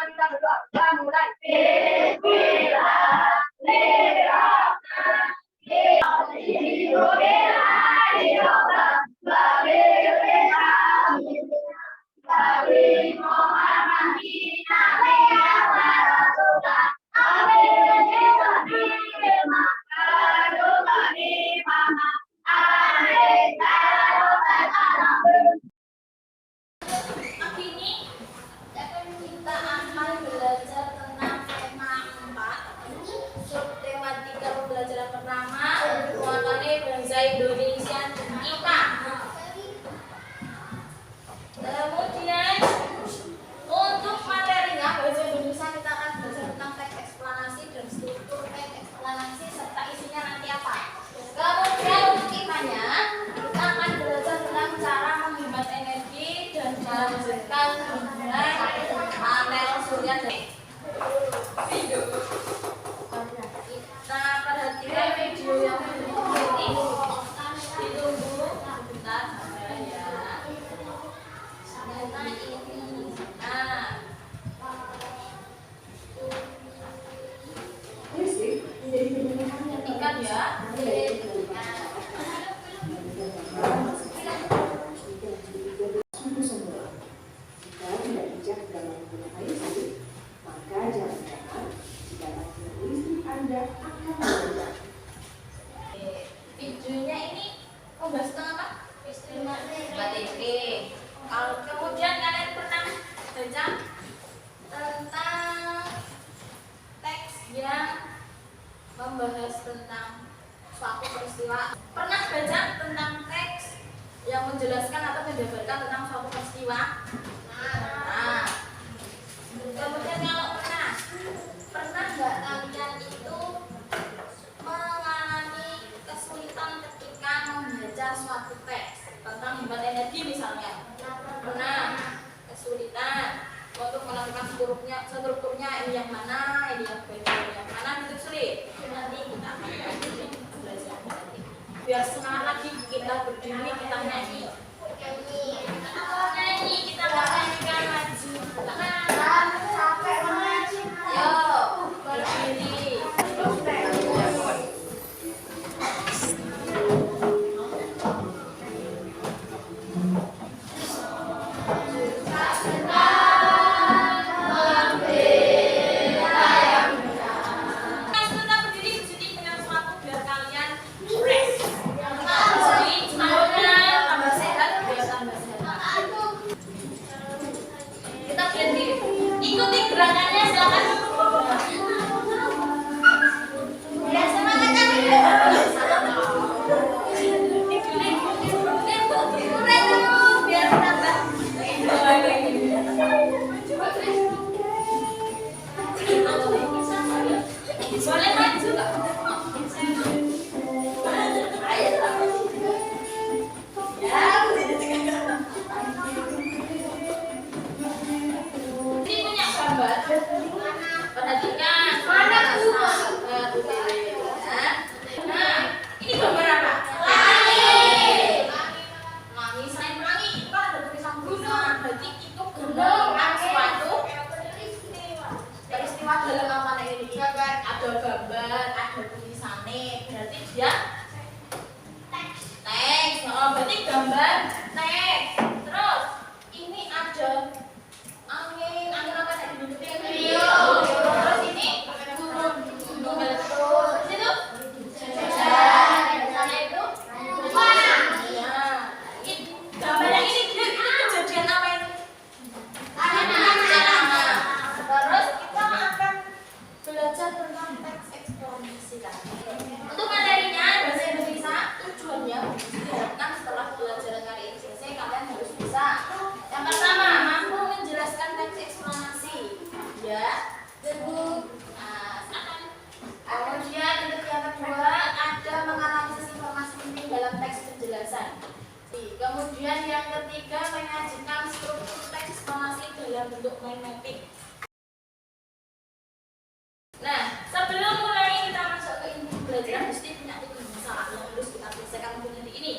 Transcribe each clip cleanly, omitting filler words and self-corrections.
kita berdoa mulai. Indonesia kita. Kemudian untuk materinya bahasa Indonesia kita akan belajar tentang teks eksplanasi dan struktur teks eksplanasi serta isinya nanti apa. Kemudian untuk IPA-nya kita akan belajar tentang cara menghemat energi dan melanjutkan penggunaan panel surya dan video. Kita perhatikan video yang berikut ini. Ditunggu sebentar ya. Nah ini. Nah. Perhatikan ya. Videonya ini membahas tentang apa? Materi. Kalau kemudian kalian pernah baca tentang teks yang membahas tentang suatu peristiwa. Pernah baca tentang teks yang menjelaskan atau menjabarkan tentang suatu peristiwa? Nah. Kemudian kalau pernah nggak kalian itu mengalami kesulitan ketika membaca suatu teks tentang hemat energi misalnya? Pernah kesulitan untuk menentukan strukturnya ini yang mana, ini yang bagian yang mana, itu sulit. Nanti kita akan belajar nanti. Biar semangat lagi kita berdiri, kita nyanyi. Nyanyi, kita nyanyikan maju. Sampai maju. Yo, berdiri. Ikuti gerakannya, silakan. Ya, semangatnya. Biar tambah. Boleh maju nggak? Perhatikan mana nah, ini gambar apa? Pelangi. Selain pelangi, kan ada tulisan gunung. Berarti itu gambar suatu peristiwa dalam apa ini? Ada gambar, ada tulisannya. Berarti dia teks. Berarti gambar teks. Terus ini ada angin apa tadi bentuknya? Terus ini gunung meletus. Terus itu hujan. Itu ya. Gambarnya ini kejadian apa ini? Terus kita akan belajar tentang teks eksplanasi tadi. Untuk materinya bahasa Indonesia tujuannya diharapkan setelah pelajaran kali ini selesai kalian harus bisa. Yang pertama, mampu menjelaskan teks eksplanasi. Ya. Kemudian untuk yang kedua ada menganalisis informasi penting dalam teks penjelasan. Kemudian yang ketiga menyajikan struktur teks eksplanasi dalam bentuk mematik. Nah, sebelum mulai kita masuk ke inti pelajaran mesti punya tiga masalah yang harus kita selesaikan untuk nanti ini.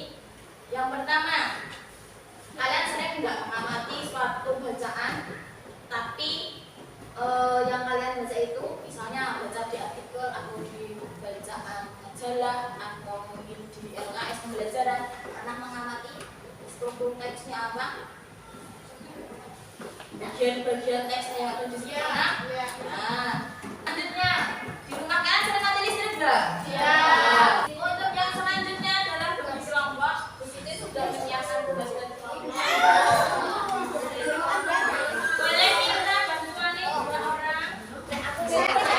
Yang pertama struktur teksnya apa? Bagian-bagian teksnya yang ada di sana. Nah, selanjutnya di rumah kalian sering mati listrik nggak? Iya. Untuk yang selanjutnya adalah bagi kelompok. Di sini sudah menyiapkan tugas bagi kelompok. Boleh minta bantuan nih 2 orang. Tentukan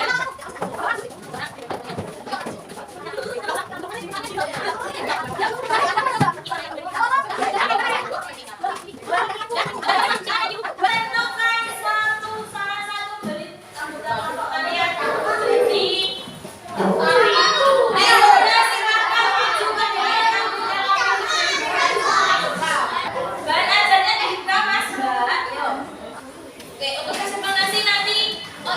salah satu dari anggota kelompok kalian. Jadi, silakan tunjukkan dengan anggota bahan ajarnya dibuka Mas Mbak. Yuk. Oke, untuk eksplanasi nanti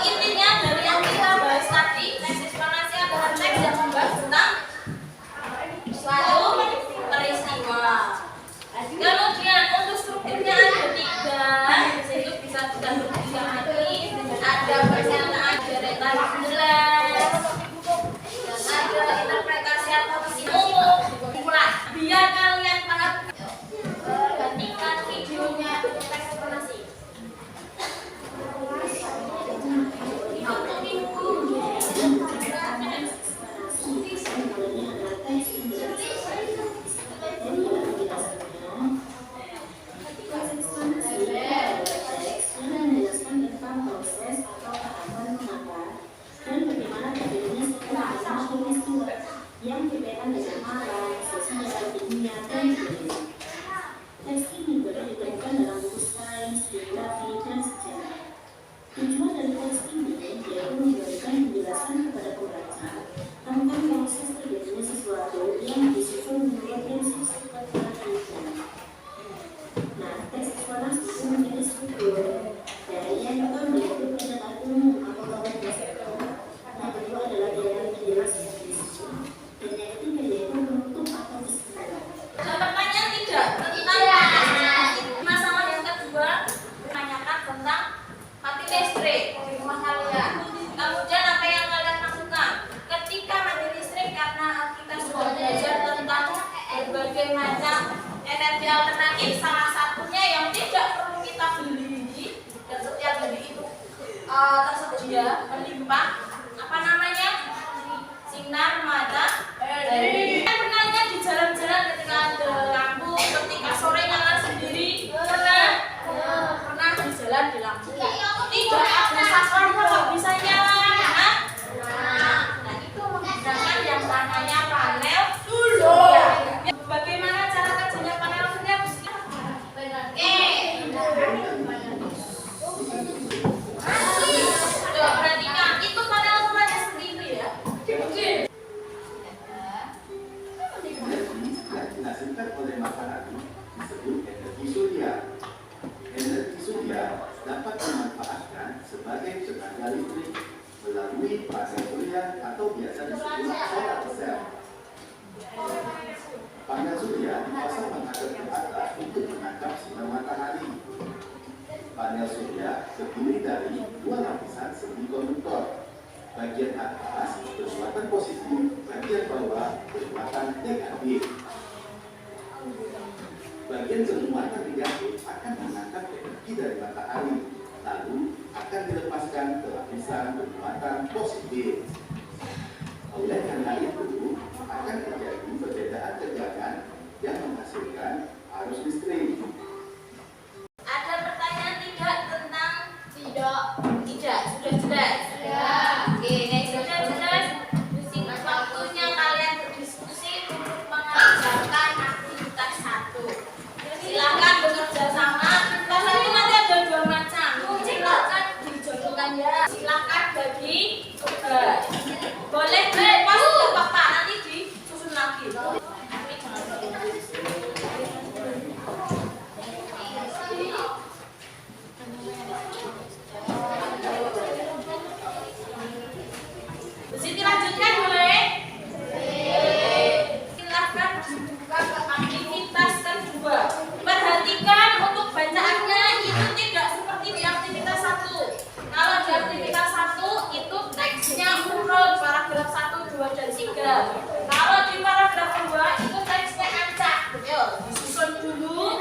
intinya dari yang kita bahas tadi, teks eksplanasi adalah teks yang membahas tentang suatu peristiwa. Kemudian untuk strukturnya ada 3, itu bisa kita berdiri ada pernyataan, ada relasi jelas, dan ada interpretasi atau umum. Mulai biar kalian paham. Gantikan videonya untuk teks eksplanasi. yang berkaitan dengan alam, sosial, kimia, dan budaya. Teks ini boleh ditemukan dalam buku sains, geografi, dan sejarah. Tujuan dari teks ini yaitu memberikan penjelasan kepada pembaca tentang proses terjadinya sesuatu yang disusun menurut prinsip sifat kehidupan. Nah, teks eksplanasi itu menjadi struktur dari yang pertama yaitu pernyataan umum atau topik dasar. Yang kedua adalah gaya penjelasan yang disusun. Dan yang ketiga yaitu penutup atau kesimpulan. Pertanyaan tidak tentang masalah yang kedua menanyakan tentang mati listrik di rumah kalian. Kemudian apa yang kalian lakukan ketika mati listrik? Karena kita sudah belajar tentang berbagai macam energi alternatif. Salah satunya yang tidak perlu kita beli dan setiap hari itu tersedia melimpah. Apa namanya? Sinar matahari. Kan pernahnya di jalan-jalan ketika ada lampu, ketika sore nyala sendiri, pernah di jalan di lampu. Tidak ada sasaran nggak bisa nyala. Nah itu menggunakan yang namanya panel surya. Bagaimana cara kerjanya panel surya? Perhatikan itu panel surya seperti itu ya. Yang dihasilkan oleh matahari disebut energi surya. Energi surya dapat dimanfaatkan sebagai tenaga listrik melalui panel surya atau biasa disebut solar cell. Panel surya dipasang menghadap ke atas untuk menangkap sinar matahari. Panel surya terdiri dari 2 lapisan semikonduktor. Bagian atas bermuatan positif, bagian bawah bermuatan negatif. Bagian bermuatan negatif akan menangkap energi dari matahari, lalu akan dilepaskan ke lapisan bermuatan positif. Oleh karena itu, akan terjadi perbedaan tegangan yang menghasilkan arus listrik. Ada pertanyaan tidak tentang tidak sudah jelas. Oke, sudah jelas. Di sini waktunya kalian berdiskusi untuk mengerjakan aktivitas 1. Silakan bekerja sama. Tapi nanti ada 2 macam. Silakan dijodohkan ya. Silakan bagi tugas. Boleh pas ke bapak nanti disusun lagi. Siti lanjutkan boleh? Silahkan dibuka ke aktivitas kedua. Perhatikan untuk bacaannya itu tidak seperti di aktivitas 1. Kalau di aktivitas 1 itu teksnya urut paragraf 1, 2, dan 3. Kalau di paragraf 2 itu teksnya acak. Yuk, disusun dulu.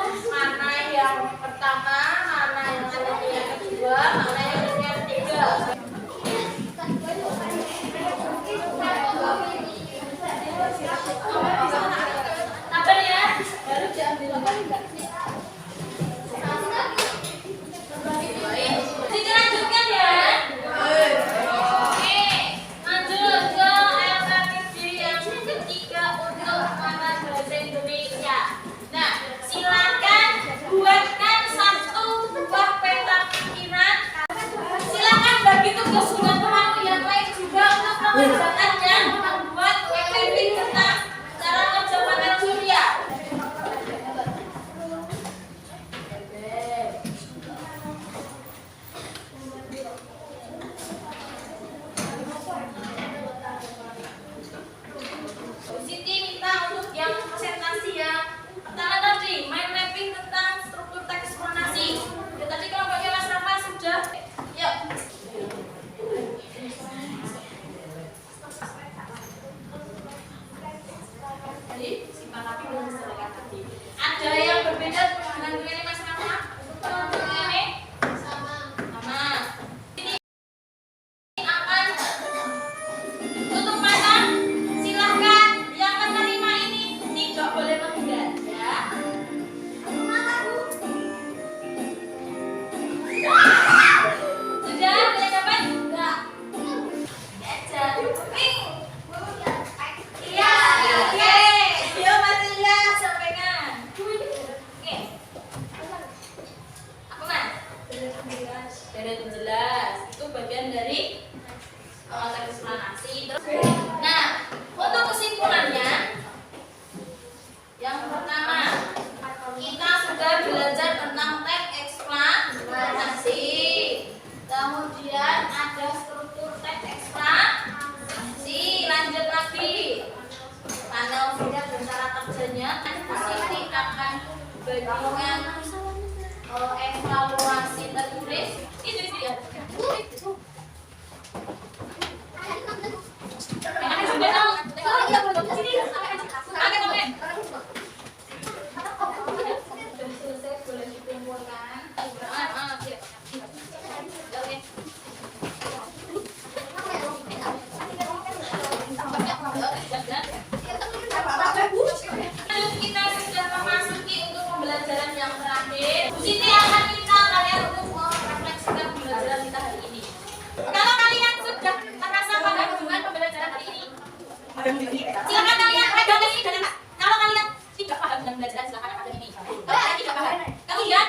pembelajaran silakan ada ini. Kalau nanti tidak paham, kemudian